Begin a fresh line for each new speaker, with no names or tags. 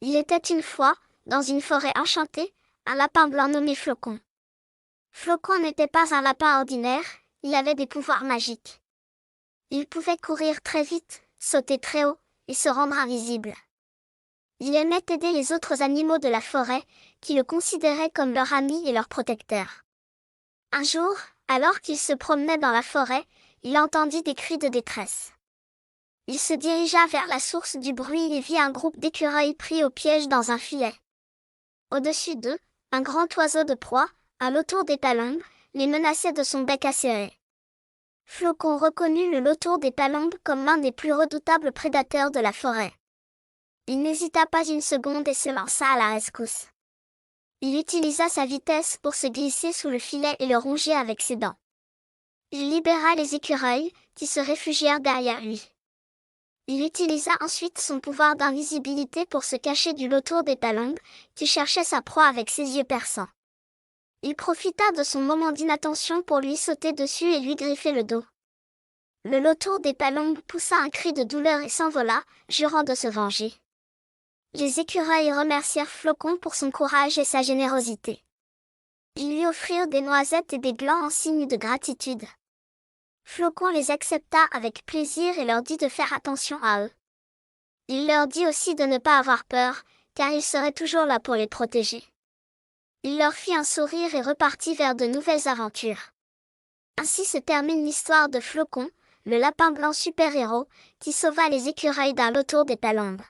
Il était une fois, dans une forêt enchantée, un lapin blanc nommé Flocon. Flocon n'était pas un lapin ordinaire, il avait des pouvoirs magiques. Il pouvait courir très vite, sauter très haut, et se rendre invisible. Il aimait aider les autres animaux de la forêt, qui le considéraient comme leur ami et leur protecteur. Un jour, alors qu'il se promenait dans la forêt, il entendit des cris de détresse. Il se dirigea vers la source du bruit et vit un groupe d'écureuils pris au piège dans un filet. Au-dessus d'eux, un grand oiseau de proie, à l'autour des palombes, les menaçait de son bec acéré. Flocon reconnut le lautour des palombes comme l'un des plus redoutables prédateurs de la forêt. Il n'hésita pas une seconde et se lança à la rescousse. Il utilisa sa vitesse pour se glisser sous le filet et le ronger avec ses dents. Il libéra les écureuils, qui se réfugièrent derrière lui. Il utilisa ensuite son pouvoir d'invisibilité pour se cacher du lautour des palombes, qui cherchait sa proie avec ses yeux perçants. Il profita de son moment d'inattention pour lui sauter dessus et lui griffer le dos. Le lautour des palombes poussa un cri de douleur et s'envola, jurant de se venger. Les écureuils remercièrent Flocon pour son courage et sa générosité. Ils lui offrirent des noisettes et des glands en signe de gratitude. Flocon les accepta avec plaisir et leur dit de faire attention à eux. Il leur dit aussi de ne pas avoir peur, car il serait toujours là pour les protéger. Il leur fit un sourire et repartit vers de nouvelles aventures. Ainsi se termine l'histoire de Flocon, le lapin blanc super-héros, qui sauva les écureuils d'un lautour des palombes.